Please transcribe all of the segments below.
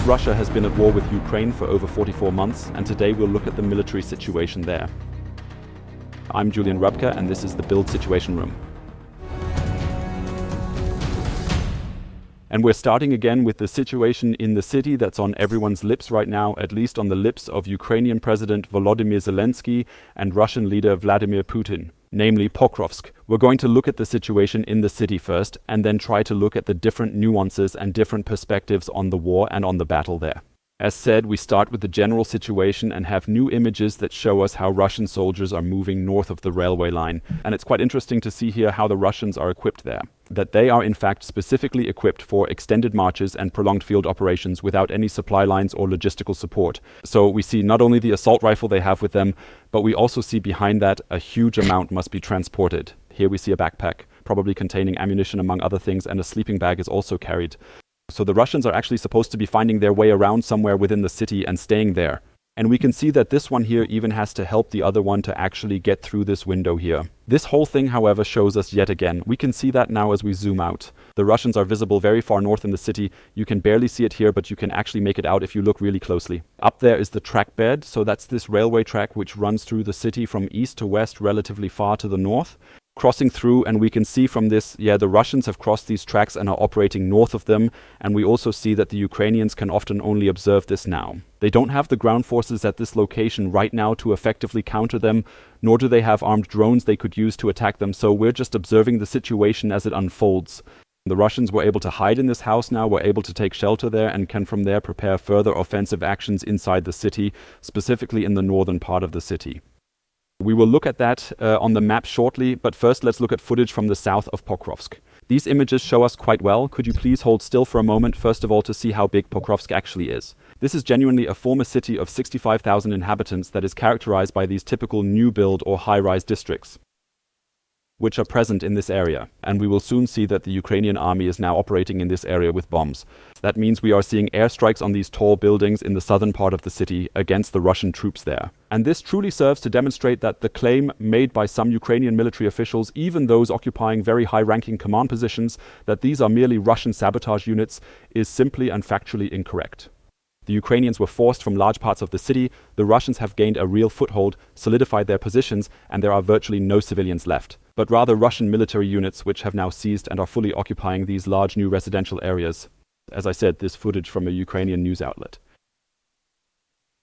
Russia has been at war with Ukraine for over 44 months, and today we'll look at the military situation there. I'm Julian Rubka, and this is the Build Situation Room. And we're starting again with the situation in the city that's on everyone's lips right now, at least on the lips of Ukrainian President Volodymyr Zelensky and Russian leader Vladimir Putin, namely Pokrovsk. We're going to look at the situation in the city first, and then try to look at the different nuances and different perspectives on the war and on the battle there. As said, we start with the general situation and have new images that show us how Russian soldiers are moving north of the railway line. And it's quite interesting to see here how the Russians are equipped there. That they are in fact specifically equipped for extended marches and prolonged field operations without any supply lines or logistical support. So we see not only the assault rifle they have with them, but we also see behind that a huge amount must be transported. Here we see a backpack, probably containing ammunition among other things, and a sleeping bag is also carried. So the Russians are actually supposed to be finding their way around somewhere within the city and staying there. And we can see that this one here even has to help the other one to actually get through this window here. This whole thing, however, shows us yet again. We can see that now as we zoom out. The Russians are visible very far north in the city. You can barely see it here, but you can actually make it out if you look really closely. Up there is the track bed. So that's this railway track which runs through the city from east to west, relatively far to the north. Crossing through, and we can see from this, the Russians have crossed these tracks and are operating north of them, and we also see that the Ukrainians can often only observe this now. They don't have the ground forces at this location right now to effectively counter them, nor do they have armed drones they could use to attack them, so we're just observing the situation as it unfolds. The Russians were able to hide in this house now, were able to take shelter there, and can from there prepare further offensive actions inside the city, specifically in the northern part of the city. We will look at that on the map shortly, but first let's look at footage from the south of Pokrovsk. These images show us quite well. Could you please hold still for a moment, first of all, to see how big Pokrovsk actually is. This is genuinely a former city of 65,000 inhabitants that is characterized by these typical new build or high-rise districts, which are present in this area. And we will soon see that the Ukrainian army is now operating in this area with bombs. That means we are seeing airstrikes on these tall buildings in the southern part of the city against the Russian troops there. And this truly serves to demonstrate that the claim made by some Ukrainian military officials, even those occupying very high-ranking command positions, that these are merely Russian sabotage units, is simply and factually incorrect. The Ukrainians were forced from large parts of the city, the Russians have gained a real foothold, solidified their positions, and there are virtually no civilians left, but rather Russian military units which have now seized and are fully occupying these large new residential areas. As I said, this footage from a Ukrainian news outlet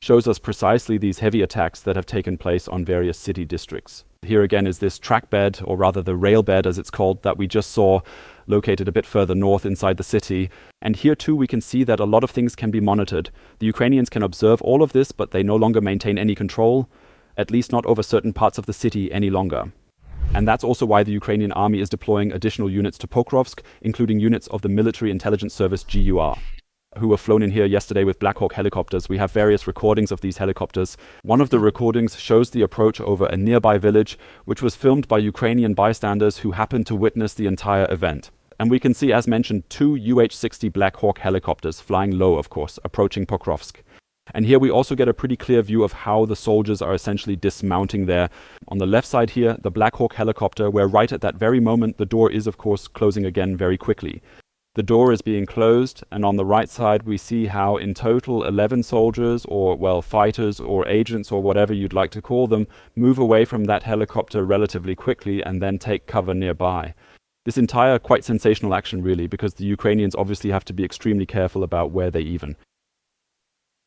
shows us precisely these heavy attacks that have taken place on various city districts. Here again is this track bed, or rather the rail bed as it's called, that we just saw, located a bit further north inside the city. And here too we can see that a lot of things can be monitored. The Ukrainians can observe all of this, but they no longer maintain any control, at least not over certain parts of the city any longer. And that's also why the Ukrainian army is deploying additional units to Pokrovsk, including units of the military intelligence service GUR, who were flown in here yesterday with Black Hawk helicopters. We have various recordings of these helicopters. One of the recordings shows the approach over a nearby village, which was filmed by Ukrainian bystanders who happened to witness the entire event. And we can see, as mentioned, 2 UH-60 Black Hawk helicopters, flying low of course, approaching Pokrovsk. And here we also get a pretty clear view of how the soldiers are essentially dismounting there. On the left side here, the Black Hawk helicopter, where right at that very moment the door is of course closing again very quickly. The door is being closed, and on the right side we see how in total 11 soldiers, or well, fighters or agents or whatever you'd like to call them, move away from that helicopter relatively quickly and then take cover nearby. This entire quite sensational action really, because the Ukrainians obviously have to be extremely careful about where they even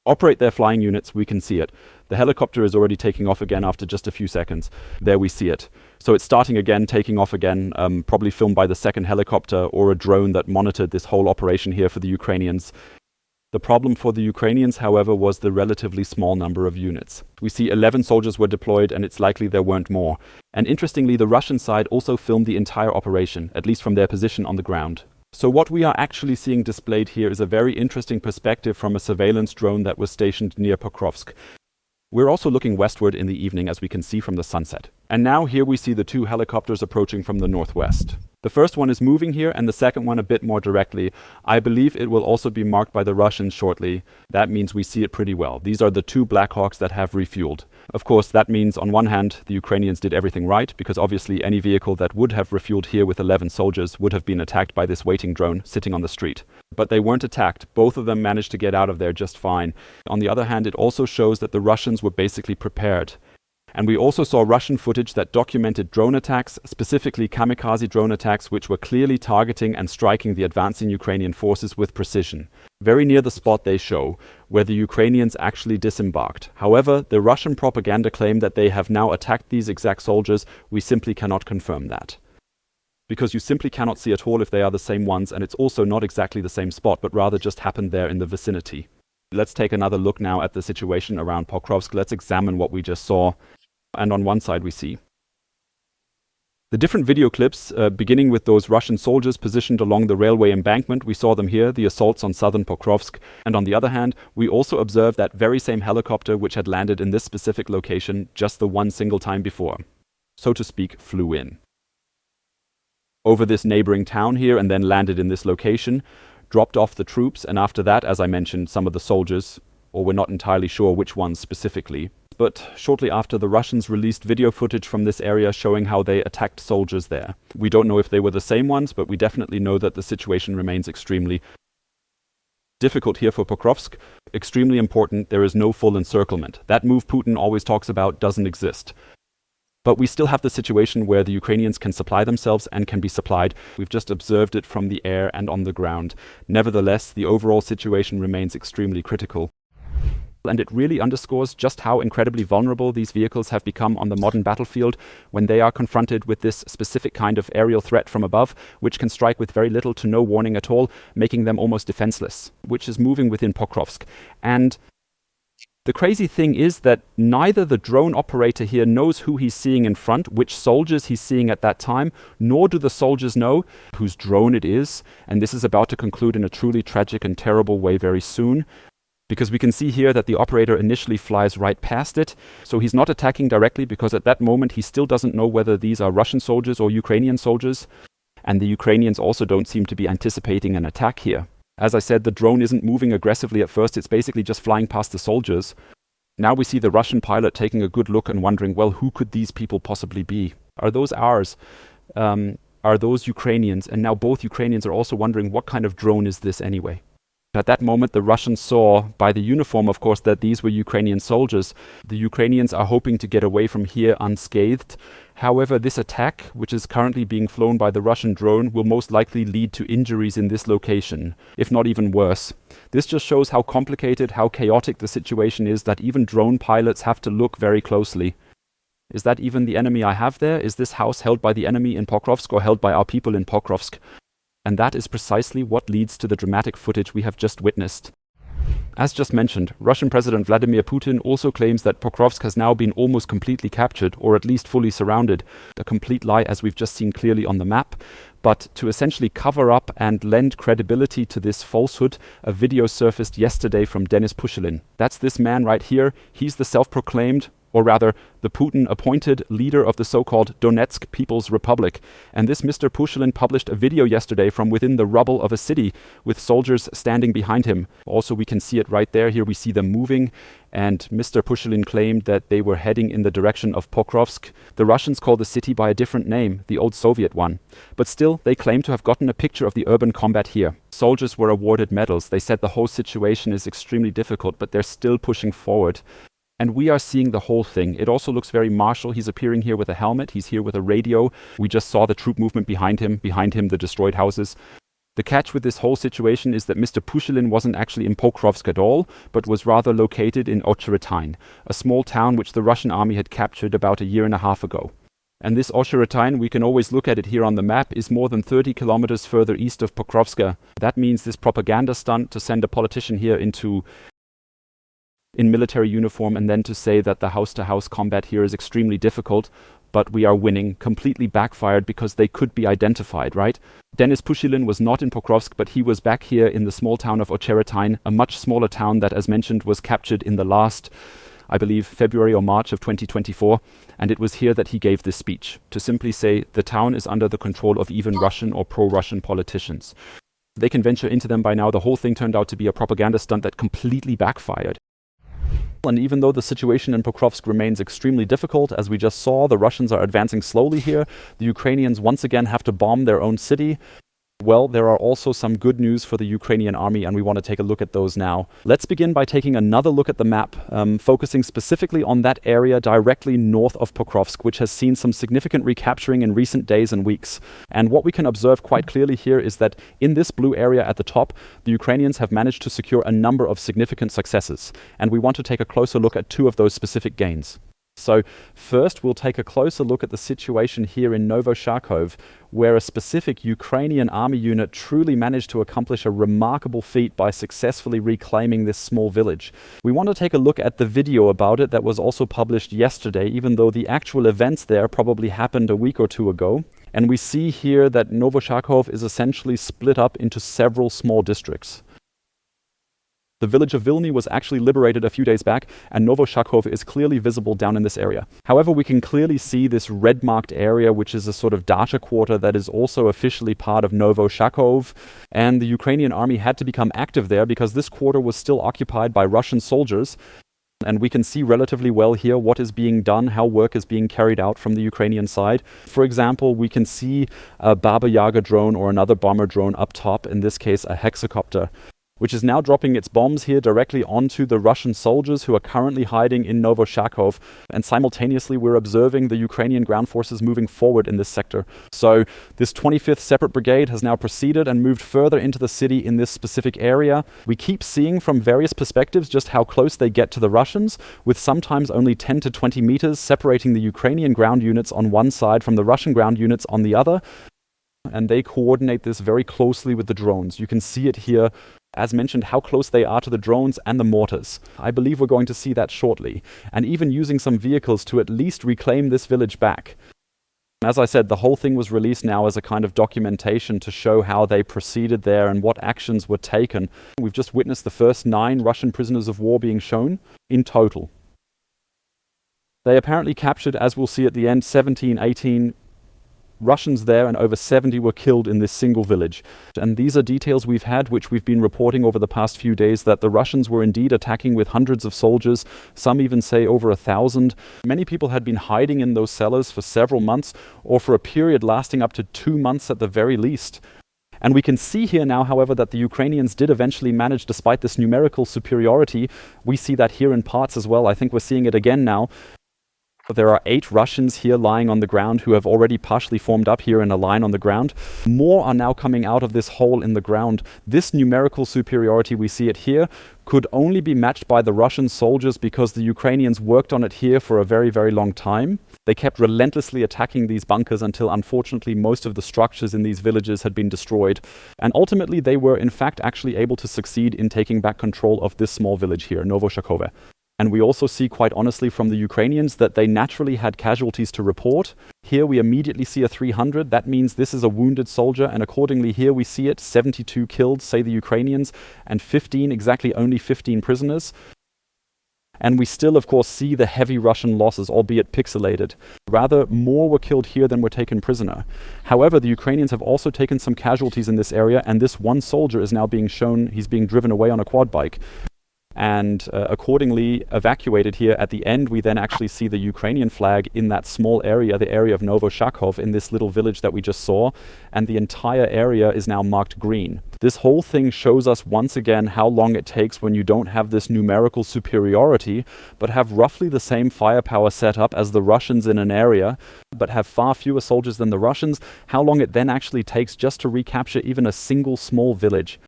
operate their flying units. We can see it. The helicopter is already taking off again after just a few seconds. There we see it. So it's starting again, taking off again, probably filmed by the second helicopter or a drone that monitored this whole operation here for the Ukrainians. The problem for the Ukrainians, however, was the relatively small number of units. We see 11 soldiers were deployed, and it's likely there weren't more. And interestingly, the Russian side also filmed the entire operation, at least from their position on the ground. So what we are actually seeing displayed here is a very interesting perspective from a surveillance drone that was stationed near Pokrovsk. We're also looking westward in the evening, as we can see from the sunset. And now here we see the 2 helicopters approaching from the northwest. The first one is moving here, and the second one a bit more directly. I believe it will also be marked by the Russians shortly. That means we see it pretty well. These are the two Black Hawks that have refueled. Of course, that means on one hand, the Ukrainians did everything right, because obviously any vehicle that would have refueled here with 11 soldiers would have been attacked by this waiting drone sitting on the street. But they weren't attacked. Both of them managed to get out of there just fine. On the other hand, it also shows that the Russians were basically prepared. And we also saw Russian footage that documented drone attacks, specifically kamikaze drone attacks, which were clearly targeting and striking the advancing Ukrainian forces with precision, very near the spot they show, where the Ukrainians actually disembarked. However, the Russian propaganda claim that they have now attacked these exact soldiers. We simply cannot confirm that, because you simply cannot see at all if they are the same ones, and it's also not exactly the same spot, but rather just happened there in the vicinity. Let's take another look now at the situation around Pokrovsk. Let's examine what we just saw. And on one side we see the different video clips, beginning with those Russian soldiers positioned along the railway embankment. We saw them here, the assaults on southern Pokrovsk. And on the other hand, we also observed that very same helicopter which had landed in this specific location just the one single time before, so to speak, flew in over this neighboring town here and then landed in this location, dropped off the troops, and after that, as I mentioned, some of the soldiers, or we're not entirely sure which ones specifically. But shortly after, the Russians released video footage from this area showing how they attacked soldiers there. We don't know if they were the same ones, but we definitely know that the situation remains extremely difficult here for Pokrovsk. Extremely important, there is no full encirclement. That move Putin always talks about doesn't exist. But we still have the situation where the Ukrainians can supply themselves and can be supplied. We've just observed it from the air and on the ground. Nevertheless, the overall situation remains extremely critical. And it really underscores just how incredibly vulnerable these vehicles have become on the modern battlefield when they are confronted with this specific kind of aerial threat from above, which can strike with very little to no warning at all, making them almost defenseless, which is moving within Pokrovsk. And the crazy thing is that neither the drone operator here knows who he's seeing in front, which soldiers he's seeing at that time, nor do the soldiers know whose drone it is. And this is about to conclude in a truly tragic and terrible way very soon, because we can see here that the operator initially flies right past it. So he's not attacking directly, because at that moment he still doesn't know whether these are Russian soldiers or Ukrainian soldiers. And the Ukrainians also don't seem to be anticipating an attack here. As I said, the drone isn't moving aggressively at first, it's basically just flying past the soldiers. Now we see the Russian pilot taking a good look and wondering, well, who could these people possibly be? Are those ours? Are those Ukrainians? And now both Ukrainians are also wondering, what kind of drone is this anyway? At that moment, the Russians saw, by the uniform, of course, that these were Ukrainian soldiers. The Ukrainians are hoping to get away from here unscathed. However, this attack, which is currently being flown by the Russian drone, will most likely lead to injuries in this location, if not even worse. This just shows how complicated, how chaotic the situation is, that even drone pilots have to look very closely. Is that even the enemy I have there? Is this house held by the enemy in Pokrovsk or held by our people in Pokrovsk? And that is precisely what leads to the dramatic footage we have just witnessed. As just mentioned, Russian President Vladimir Putin also claims that Pokrovsk has now been almost completely captured, or at least fully surrounded. A complete lie, as we've just seen clearly on the map. But to essentially cover up and lend credibility to this falsehood, a video surfaced yesterday from Denis Pushilin. That's this man right here. He's the self-proclaimed, or rather, the Putin-appointed leader of the so-called Donetsk People's Republic. And this Mr. Pushilin published a video yesterday from within the rubble of a city, with soldiers standing behind him. Also, we can see it right there. Here we see them moving. And Mr. Pushilin claimed that they were heading in the direction of Pokrovsk. The Russians call the city by a different name, the old Soviet one. But still, they claim to have gotten a picture of the urban combat here. Soldiers were awarded medals. They said the whole situation is extremely difficult, but they're still pushing forward. And we are seeing the whole thing. It also looks very martial. He's appearing here with a helmet. He's here with a radio. We just saw the troop movement behind him the destroyed houses. The catch with this whole situation is that Mr. Pushilin wasn't actually in Pokrovsk at all, but was rather located in Ocheretine, a small town which the Russian army had captured about a year and a half ago. And this Ocheretine, we can always look at it here on the map, is more than 30 kilometers further east of Pokrovsk. That means this propaganda stunt to send a politician here in military uniform and then to say that the house-to-house combat here is extremely difficult, but we are winning, completely backfired because they could be identified, right? Denis Pushilin was not in Pokrovsk, but he was back here in the small town of Ocheretine, a much smaller town that, as mentioned, was captured in the last, I believe February or March of 2024, and it was here that he gave this speech, to simply say the town is under the control of even Russian or pro-Russian politicians. They can venture into them by now. The whole thing turned out to be a propaganda stunt that completely backfired. And even though the situation in Pokrovsk remains extremely difficult, as we just saw, the Russians are advancing slowly here. The Ukrainians once again have to bomb their own city. Well, there are also some good news for the Ukrainian army, and we want to take a look at those now. Let's begin by taking another look at the map, focusing specifically on that area directly north of Pokrovsk, which has seen some significant recapturing in recent days and weeks. And what we can observe quite clearly here is that in this blue area at the top, the Ukrainians have managed to secure a number of significant successes. And we want to take a closer look at two of those specific gains. So first, we'll take a closer look at the situation here in Novoshakhov, where a specific Ukrainian army unit truly managed to accomplish a remarkable feat by successfully reclaiming this small village. We want to take a look at the video about it that was also published yesterday, even though the actual events there probably happened a week or two ago. And we see here that Novoshakhov is essentially split up into several small districts. The village of Vilny was actually liberated a few days back, and Novoshakhov is clearly visible down in this area. However, we can clearly see this red-marked area, which is a sort of dacha quarter that is also officially part of Novoshakhov, and the Ukrainian army had to become active there because this quarter was still occupied by Russian soldiers. And we can see relatively well here what is being done, how work is being carried out from the Ukrainian side. For example, we can see a Baba Yaga drone or another bomber drone up top, in this case a hexacopter, which is now dropping its bombs here directly onto the Russian soldiers who are currently hiding in Novoshakhov. And simultaneously, we're observing the Ukrainian ground forces moving forward in this sector. So this 25th Separate Brigade has now proceeded and moved further into the city in this specific area. We keep seeing from various perspectives just how close they get to the Russians, with sometimes only 10 to 20 meters separating the Ukrainian ground units on one side from the Russian ground units on the other. And they coordinate this very closely with the drones. You can see it here, as mentioned, how close they are to the drones and the mortars. I believe we're going to see that shortly, and even using some vehicles to at least reclaim this village back. As I said, the whole thing was released now as a kind of documentation to show how they proceeded there and what actions were taken. We've just witnessed the first 9 Russian prisoners of war being shown in total. They apparently captured, as we'll see at the end, 17, 18 Russians there, and over 70 were killed in this single village. And these are details we've had, which we've been reporting over the past few days, that the Russians were indeed attacking with hundreds of soldiers, some even say over 1,000. Many people had been hiding in those cellars for several months, or for a period lasting up to 2 months at the very least. And we can see here now, however, that the Ukrainians did eventually manage, despite this numerical superiority. We see that here in parts as well. I think we're seeing it again now. There are 8 Russians here lying on the ground who have already partially formed up here in a line on the ground. More are now coming out of this hole in the ground. This numerical superiority, we see it here, could only be matched by the Russian soldiers because the Ukrainians worked on it here for a very, very long time. They kept relentlessly attacking these bunkers until, unfortunately, most of the structures in these villages had been destroyed. And ultimately, they were, in fact, actually able to succeed in taking back control of this small village here, Novoshakhov. And we also see, quite honestly, from the Ukrainians that they naturally had casualties to report. Here we immediately see a 300. That means this is a wounded soldier, and accordingly here we see it, 72 killed, say the Ukrainians, and 15, exactly only 15 prisoners. And we still, of course, see the heavy Russian losses, albeit pixelated. Rather, more were killed here than were taken prisoner. However, the Ukrainians have also taken some casualties in this area, and this one soldier is now being shown, he's being driven away on a quad bike. And accordingly evacuated here. At the end, we then actually see the Ukrainian flag in that small area, the area of Novoshakhov, in this little village that we just saw, and the entire area is now marked green. This whole thing shows us once again how long it takes when you don't have this numerical superiority, but have roughly the same firepower set up as the Russians in an area, but have far fewer soldiers than the Russians, how long it then actually takes just to recapture even a single small village.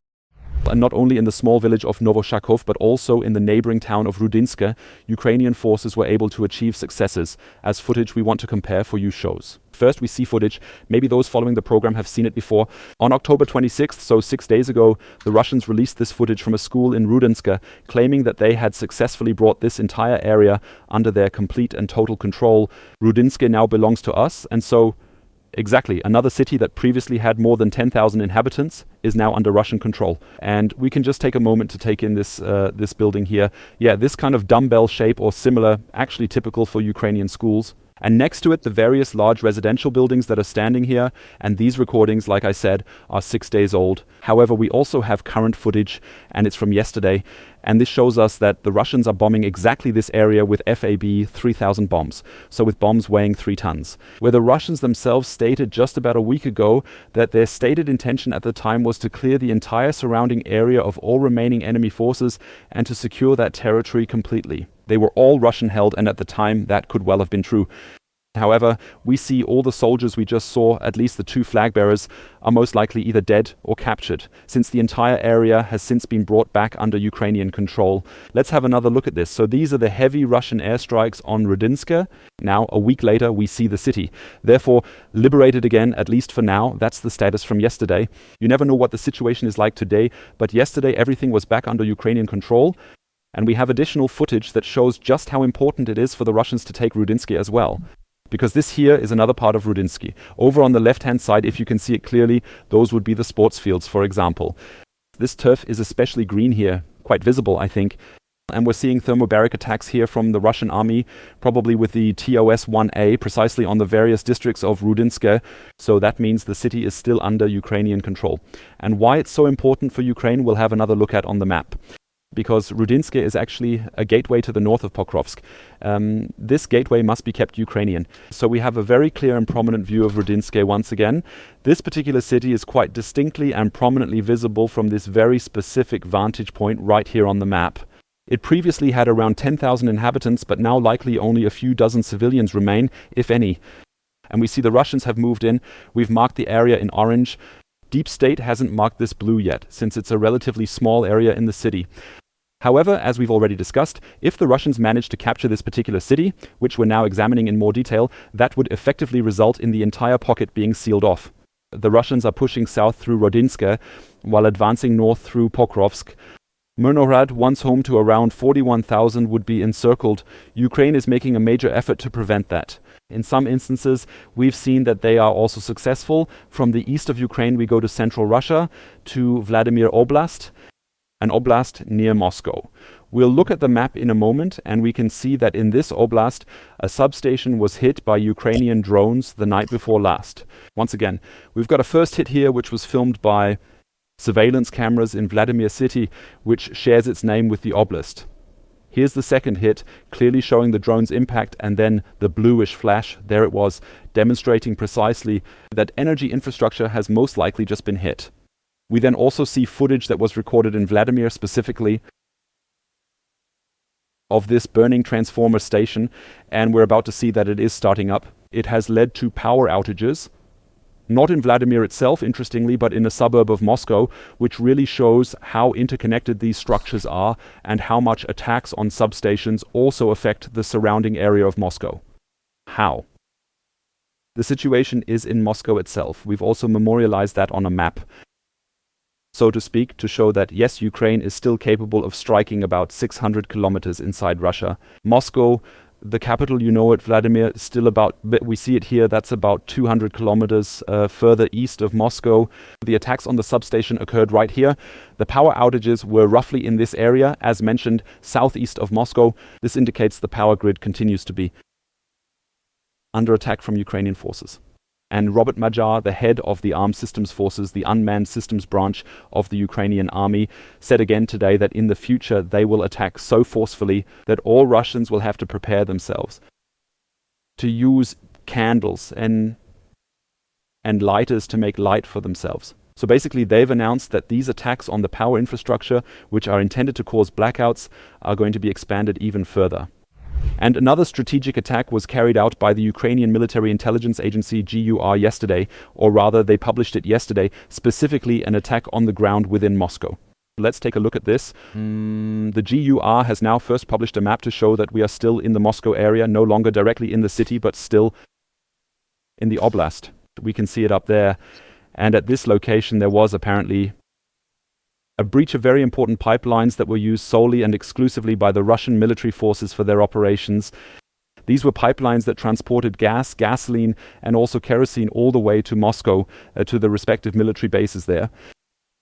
And not only in the small village of Novoshakhov, but also in the neighboring town of Rodynske, Ukrainian forces were able to achieve successes, as footage we want to compare for you shows. First, we see footage. Maybe those following the program have seen it before. On October 26th, so 6 days ago, the Russians released this footage from a school in Rodynske, claiming that they had successfully brought this entire area under their complete and total control. Rodynske now belongs to us, and so Exactly. Another city that previously had more than 10,000 inhabitants is now under Russian control. And we can just take a moment to take in this this building here. Yeah, this kind of dumbbell shape or similar, actually typical for Ukrainian schools. And next to it, the various large residential buildings that are standing here. And these recordings, like I said, are 6 days old. However, we also have current footage, and it's from yesterday. And this shows us that the Russians are bombing exactly this area with FAB 3000 bombs. So with bombs weighing 3 tons. Where the Russians themselves stated just about a week ago that their stated intention at the time was to clear the entire surrounding area of all remaining enemy forces and to secure that territory completely. They were all Russian held, and at the time that could well have been true. However, we see all the soldiers we just saw, at least the 2 flag bearers, are most likely either dead or captured, since the entire area has since been brought back under Ukrainian control. Let's have another look at this. So these are the heavy Russian airstrikes on Rodynske. Now, a week later, we see the city. Therefore, liberated again, at least for now. That's the status from yesterday. You never know what the situation is like today, but yesterday everything was back under Ukrainian control. And we have additional footage that shows just how important it is for the Russians to take Rodynske as well. Because this here is another part of Rodynske. Over on the left-hand side, if you can see it clearly, those would be the sports fields, for example. This turf is especially green here, quite visible, I think. And we're seeing thermobaric attacks here from the Russian army, probably with the TOS-1A, precisely on the various districts of Rodynske. So that means the city is still under Ukrainian control. And why it's so important for Ukraine, we'll have another look at on the map. Because Rodynske is actually a gateway to the north of Pokrovsk. This gateway must be kept Ukrainian. So we have a very clear and prominent view of Rodynske once again. This particular city is quite distinctly and prominently visible from this very specific vantage point right here on the map. It previously had around 10,000 inhabitants, but now likely only a few dozen civilians remain, if any. And we see the Russians have moved in. We've marked the area in orange. Deep State hasn't marked this blue yet, since it's a relatively small area in the city. However, as we've already discussed, if the Russians manage to capture this particular city, which we're now examining in more detail, that would effectively result in the entire pocket being sealed off. The Russians are pushing south through Rodynske, while advancing north through Pokrovsk. Myrnohrad, once home to around 41,000, would be encircled. Ukraine is making a major effort to prevent that. In some instances, we've seen that they are also successful. From the east of Ukraine, we go to central Russia, to Vladimir Oblast, an oblast near Moscow. We'll look at the map in a moment, and we can see that in this oblast, a substation was hit by Ukrainian drones the night before last. Once again, we've got a first hit here, which was filmed by surveillance cameras in Vladimir city, which shares its name with the oblast. Here's the second hit, clearly showing the drone's impact, and then the bluish flash, there it was, demonstrating precisely that energy infrastructure has most likely just been hit. We then also see footage that was recorded in Vladimir specifically of this burning transformer station, and we're about to see that it is starting up. It has led to power outages, not in Vladimir itself, interestingly, but in a suburb of Moscow, which really shows how interconnected these structures are and how much attacks on substations also affect the surrounding area of Moscow. How? The situation is in Moscow itself. We've also memorialized that on a map, so to speak, to show that yes, Ukraine is still capable of striking about 600 kilometers inside Russia. Moscow, the capital, you know it, Vladimir, is still about, we see it here, that's about 200 kilometers further east of Moscow. The attacks on the substation occurred right here. The power outages were roughly in this area, as mentioned, southeast of Moscow. This indicates the power grid continues to be under attack from Ukrainian forces. And Robert Majar, the head of the Armed Systems Forces, the unmanned systems branch of the Ukrainian army, said again today that in the future they will attack so forcefully that all Russians will have to prepare themselves to use candles and lighters to make light for themselves. So basically they've announced that these attacks on the power infrastructure, which are intended to cause blackouts, are going to be expanded even further. And another strategic attack was carried out by the Ukrainian military intelligence agency GUR yesterday, or rather they published it yesterday, specifically an attack on the ground within Moscow. Let's take a look at this. The GUR has now first published a map to show that we are still in the Moscow area, no longer directly in the city, but still in the oblast. We can see it up there. And at this location there was apparently a breach of very important pipelines that were used solely and exclusively by the Russian military forces for their operations. These were pipelines that transported gas, gasoline, and also kerosene all the way to Moscow, to the respective military bases there.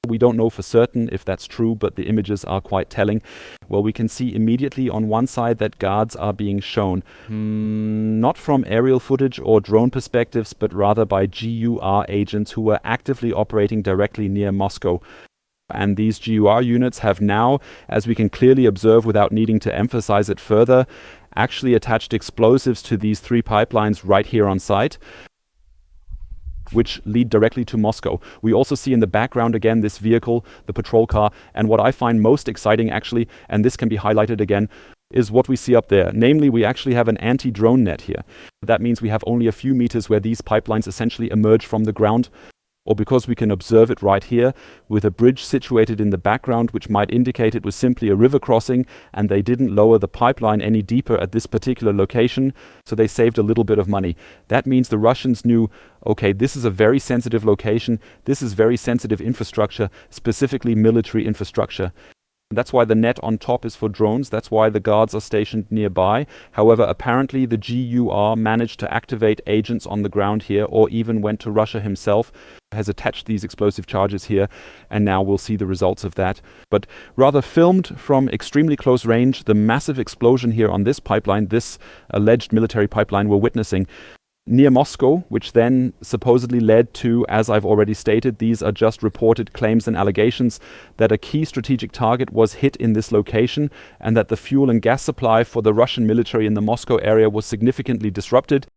We don't know for certain if that's true, but the images are quite telling. Well, we can see immediately on one side that guards are being shown, not from aerial footage or drone perspectives, but rather by GUR agents who were actively operating directly near Moscow. And these GUR units have now, as we can clearly observe without needing to emphasize it further, actually attached explosives to these 3 pipelines right here on site, which lead directly to Moscow. We also see in the background again this vehicle, the patrol car, and what I find most exciting actually, and this can be highlighted again, is what we see up there. Namely, we actually have an anti-drone net here. That means we have only a few meters where these pipelines essentially emerge from the ground, or because we can observe it right here with a bridge situated in the background, which might indicate it was simply a river crossing and they didn't lower the pipeline any deeper at this particular location, so they saved a little bit of money. That means the Russians knew, okay, this is a very sensitive location, this is very sensitive infrastructure, specifically military infrastructure. That's why the net on top is for drones. That's why the guards are stationed nearby. However, apparently the GUR managed to activate agents on the ground here, or even went to Russia himself, has attached these explosive charges here, and now we'll see the results of that. But rather filmed from extremely close range, the massive explosion here on this pipeline, this alleged military pipeline we're witnessing, near Moscow, which then supposedly led to, as I've already stated, these are just reported claims and allegations, that a key strategic target was hit in this location and that the fuel and gas supply for the Russian military in the Moscow area was significantly disrupted.